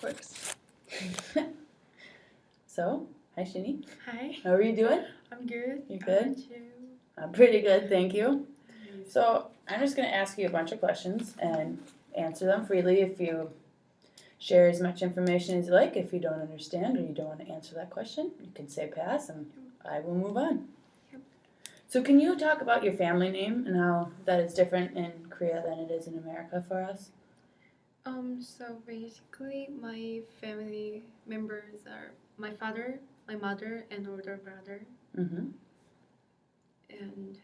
Works. So, hi Shinny. Hi, How are you doing? I'm good. You How good? about you? I'm pretty good, thank you. So, I'm just going to ask you a bunch of questions and answer them freely. If you share as much information as you like, if you don't understand or you don't want to answer that question, you can say pass and I will move on. Yep. So, can you talk about your family name and how that is different in Korea than it is in America for us? So basically, my family members are my father, my mother, and older brother, Mm-hmm. and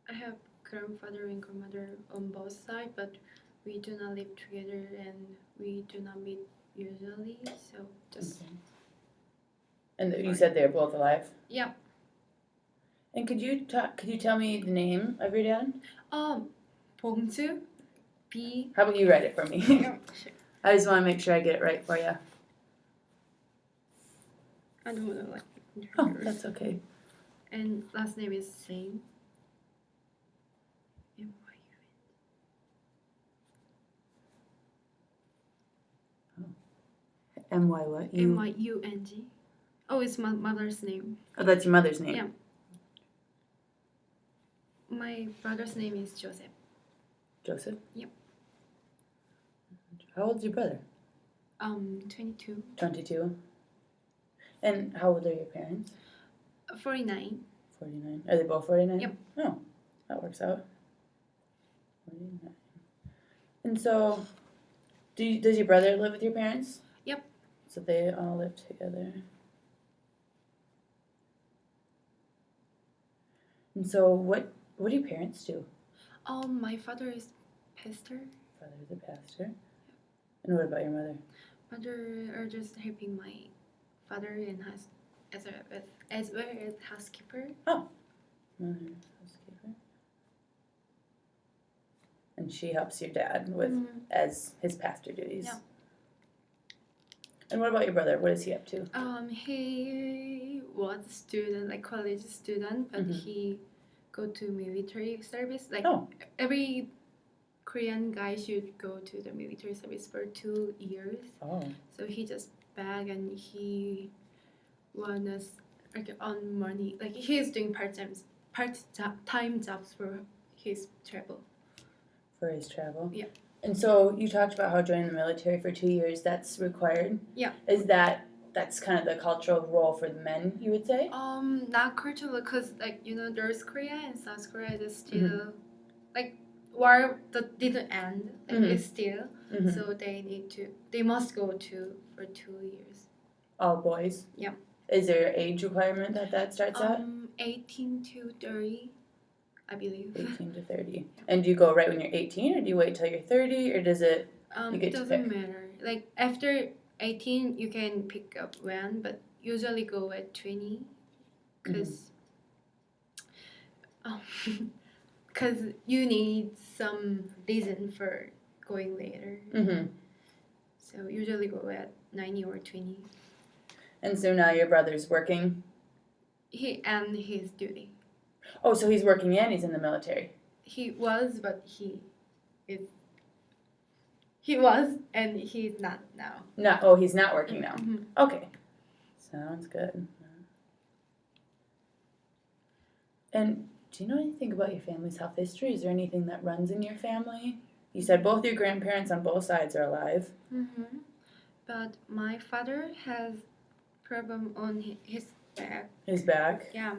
I have grandfather and grandmother on both sides, but we do not live together and we do not meet usually. So just Okay. And you Fine. said they're both alive? yeah. And could you tell me the name of your dad? 봉주, B. How about you write it for me? Yeah, sure. I just want to make sure I get it right for you. I don't want to like. Oh, that's okay. And last name is Shin. M-Y what? Myung. Oh, it's my mother's name. Oh, that's your mother's name? Yeah. My brother's name is Joseph. Joseph? Yep. How old's your brother? 22. 22. And how old are your parents? 49. 49. Are they both 49? Yep. Oh, that works out. 49. And so, does your brother live with your parents? Yep. So they all live together. And so, what do your parents do? My father is pastor. Father's a pastor. And what about your mother? Mother are just helping my father and as well as housekeeper. Oh, mother, housekeeper. And she helps your dad with as his pastor duties. Yeah. And what about your brother? What is he up to? He was a student, like college student, but he go to military service. Like every Korean guy should go to the military service for 2 years. Oh. So he just back and he wanna like earn money. Like he's doing part-time jobs for his travel. For his travel? Yeah. And so you talked about how joining the military for 2 years, that's required? Yeah. Is that's kind of the cultural role for the men, you would say? Not cultural, because like North Korea and South Korea is still like war that didn't end. Like it's still so they must go to for 2 years. All boys? Yeah. Is there an age requirement that starts at? 18 to 30, I believe. 18 to 30. And do you go right when you're 18, or do you wait till you're 30, or does it? It doesn't matter. Like after 18, you can pick up when, but usually go at 20, because you need some reason for going later. So usually go at 19 or 20. And so now your brother's working? He and his duty. Oh, so he's working and he's in the military? He was, but he was, and he's not now. No, oh, he's not working now. Mm-hmm. Okay. Sounds good. And do you know anything about your family's health history? Is there anything that runs in your family? You said both your grandparents on both sides are alive. But my father has problem on his back. His back? Yeah.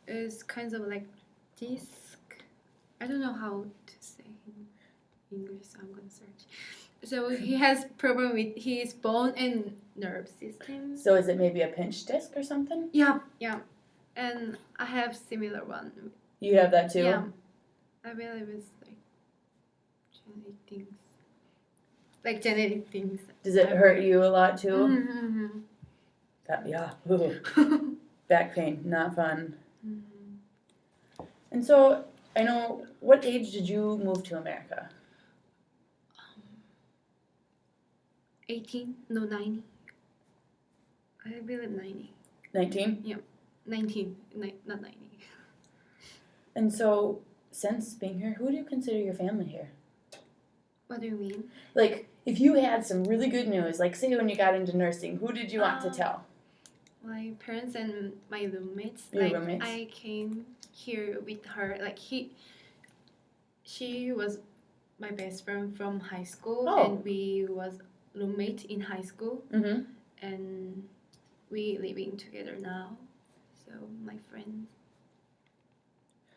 It's kind of like disc. I don't know how to say in English, so I'm going to search. So he has problem with his bone and nerve system. So is it maybe a pinched disc or something? Yeah. And I have similar one. You have that too? Yeah. I believe it's like genetic things. Does it hurt you a lot too? Yeah. Back pain, not fun. And so, I know, what age did you move to America? 18? No, 90. I believe 90. 19? Yeah, 19, not 90. And so, since being here, who do you consider your family here? What do you mean? Like, if you had some really good news, like say when you got into nursing, who did you want to tell? My parents and my roommates. Your roommates? I came here with her. Like she was my best friend from high school, and we was roommate in high school, and we living together now. So my friend.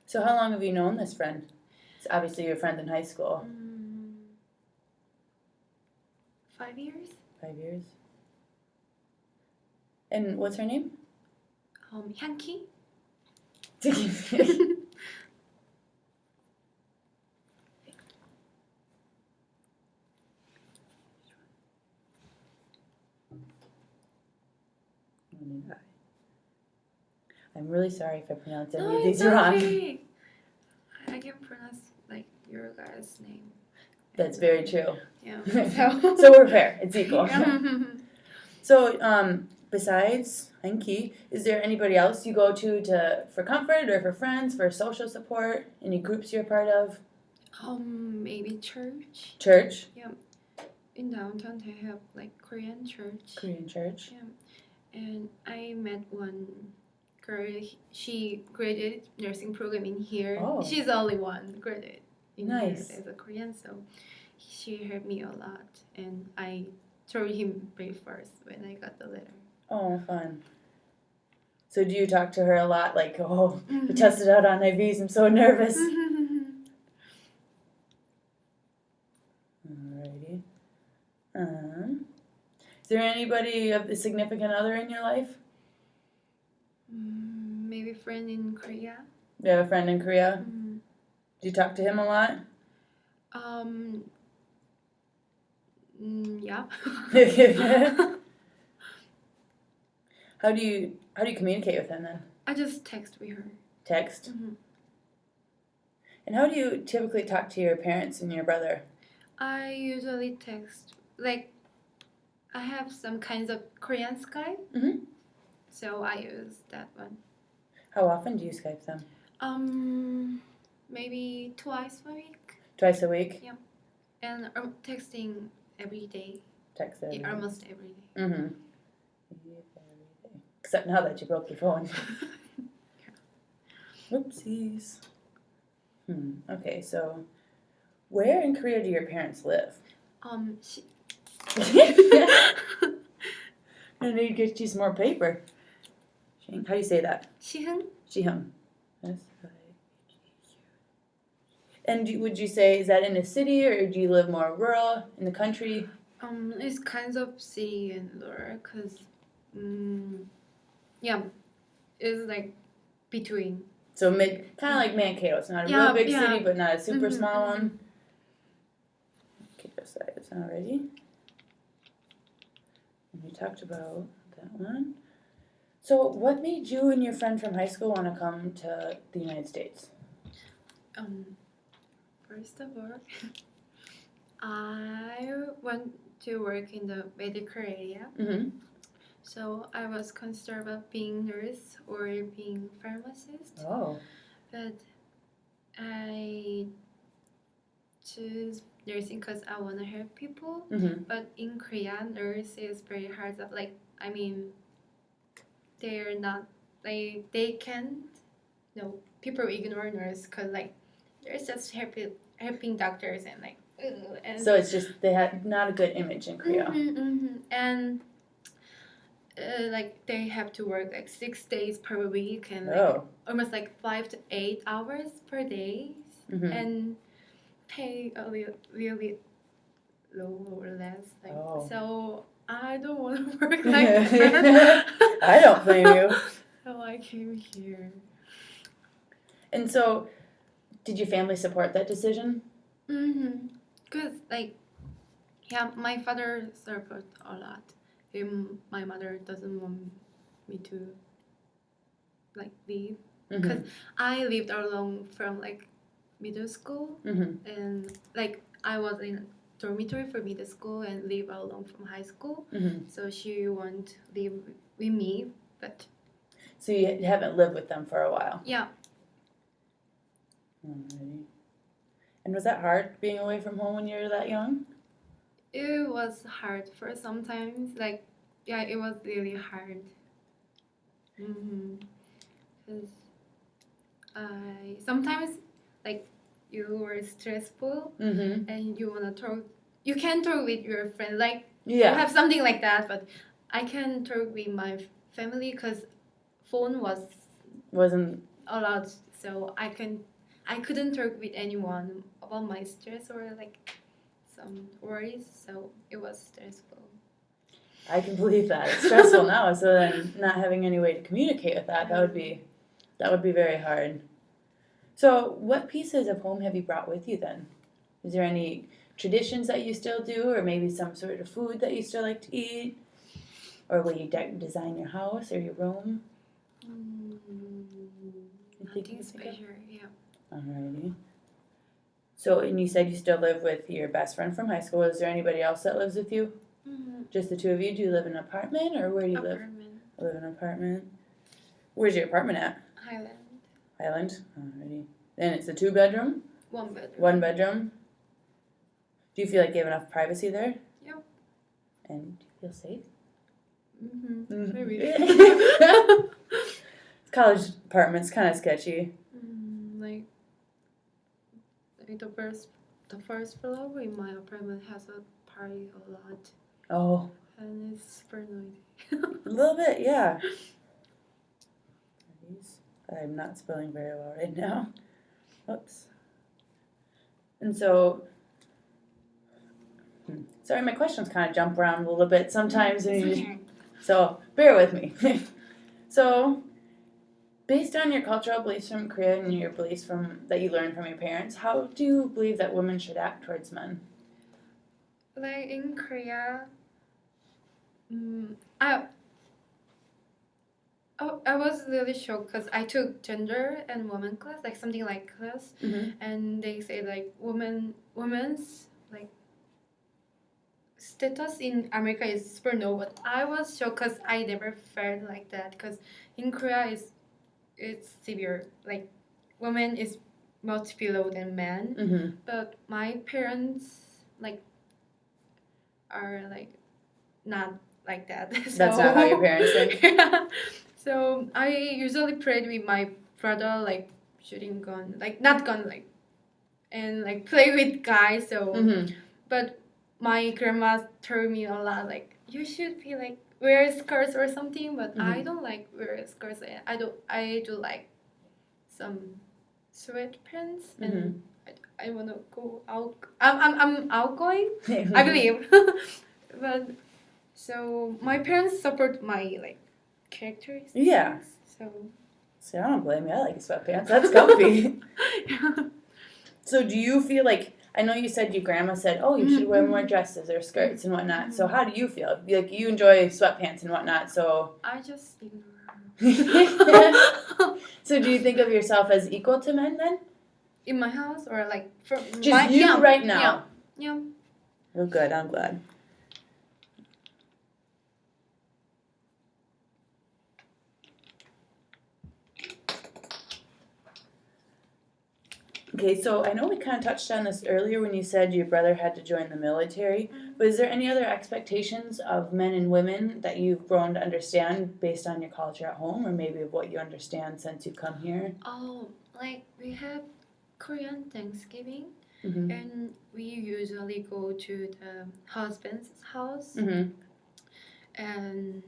So how long have you known this friend? It's obviously your friend in high school. 5 years. 5 years. And what's her name? Hyunki. I'm really sorry if I pronounce any of No, these it's wrong. okay. I can pronounce like your guy's name. That's very true. Yeah. So we're fair. It's equal. So besides Hanki, is there anybody else you go to for comfort or for friends, for social support? Any groups you're a part of? Maybe church. Church? Yeah. In downtown they have like Korean church. Korean church. Yeah. And I met one girl. She graduated nursing program in here. Oh. She's the only one graduated in here Nice. as a Korean, so she helped me a lot, and I told him brief first when I got the letter. Oh, fun. So do you talk to her a lot? Like, we tested out on IVs. I'm so nervous. Alrighty. Is there anybody of a significant other in your life? Maybe friend in Korea. You have a friend in Korea? Do you talk to him a lot? Yeah. How do you communicate with him then? I just text with her. Text? And how do you typically talk to your parents and your brother? I usually text. Like, I have some kinds of Korean Skype. So I use that one. How often do you Skype them? Maybe twice a week. Twice a week? Yeah. And texting every day. Text every day. Almost every day. Except now that you broke your phone. Whoopsies. Okay, so where in Korea do your parents live? I need to get you some more paper. How do you say that? Shihun. Shihung. And would you say, is that in a city or do you live more rural, in the country? It's kind of city and rural, cause, it's like between. So kind of like Mankato. It's not a real big city, but not a super small one. Mankato size, already. And we talked about that one. So what made you and your friend from high school want to come to the United States? First of all, I want to work in the medical area. So I was concerned about being nurse or being pharmacist. Oh. But I choose nursing because I want to help people. But in Korea, nurse is very hard. Like, I mean, they're not, like, they can't, people ignore nurse because, like, they're just helping doctors and, like, and so it's just, they had not a good image in Korea. And, like, they have to work, like, 6 days per week and, like, almost, like, 5 to 8 hours per day. And pay a little bit low or less. Like, so I don't want to work like that. I don't blame you. So I came here. And so, did your family support that decision? Because, like, my father support a lot. My mother doesn't want me to, like, leave. Because I lived alone from, like, middle school. And, like, I was in dormitory for middle school and live alone from high school. So she won't live with me, but... So you haven't lived with them for a while? Yeah. Alrighty. And was that hard being away from home when you were that young? It was hard for sometimes. Like, yeah, it was really hard. Because I sometimes like you were stressful and you wanna talk. You can talk with your friend. Like you have something like that, but I can talk with my family because phone wasn't allowed, so I couldn't talk with anyone about my stress or like some worries, so it was stressful. I can believe that. It's stressful now, so then not having any way to communicate with that would be very hard. So what pieces of home have you brought with you then? Is there any traditions that you still do, or maybe some sort of food that you still like to eat? Or will you design your house or your room? Nothing special, yeah. Alrighty. So, and you said you still live with your best friend from high school. Is there anybody else that lives with you? Just the two of you? Do you live in an apartment, or where do you live? I live in an apartment. Where's your apartment at? Highland? Alrighty. And it's a 2-bedroom? 1 bedroom. 1 bedroom? Do you feel like you have enough privacy there? Yep. And do you feel safe? Maybe. College apartment's kind of sketchy. Like the first floor in my apartment has a party a lot. Oh. And it's super noisy. A little bit, yeah. I'm not spelling very well right now. Oops. And so, sorry, my questions kind of jump around a little bit sometimes. So, bear with me. So, based on your cultural beliefs from Korea and your beliefs that you learned from your parents, how do you believe that women should act towards men? Like in Korea, I was really shocked because I took gender and woman class, like something like class, and they say like women's like status in America is super low, but I was shocked because I never felt like that because in Korea it's severe, like women is much below than men, but my parents like are like not like that. So, that's not how your parents think? Yeah. So I usually played with my brother, like shooting gun, like not gun, like, and like play with guys. So, but my grandma told me a lot, like you should be like wear skirts or something. But I don't like wear skirts. I do like some sweatpants, and I wanna go out. I'm outgoing. I believe, but so my parents support my like characteristics. Yeah. So I don't blame you. I like sweatpants. That's comfy. Yeah. So do you feel like, I know you said your grandma said, oh, you should wear more dresses or skirts and whatnot. So how do you feel? Like you enjoy sweatpants and whatnot, so. I just ignore her. So do you think of yourself as equal to men then? In my house or like for just you right now? Yeah. Oh, good. I'm glad. Okay, so I know we kind of touched on this earlier when you said your brother had to join the military, but is there any other expectations of men and women that you've grown to understand based on your culture at home, or maybe of what you understand since you've come here? Oh, like we have Korean Thanksgiving, and we usually go to the husband's house, and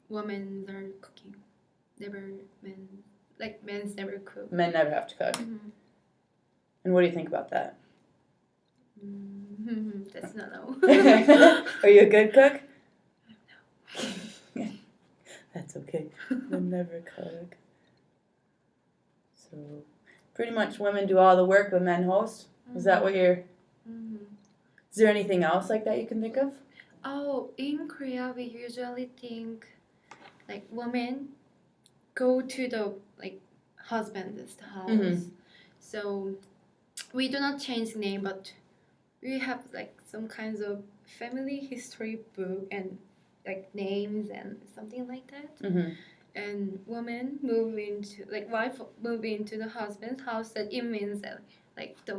women are cooking. Men's never cook. Men never have to cook. And what do you think about that? That's not no. Are you a good cook? No. That's okay. Men never cook. So, pretty much women do all the work, but men host? Is that what you're... Is there anything else like that you can think of? Oh, in Korea, we usually think, like, women go to the, like, husband's house. So, we do not change name, but we have, like, some kinds of family history book and, like, names and something like that. And women move into, like, wife move into the husband's house, that it means that, like, the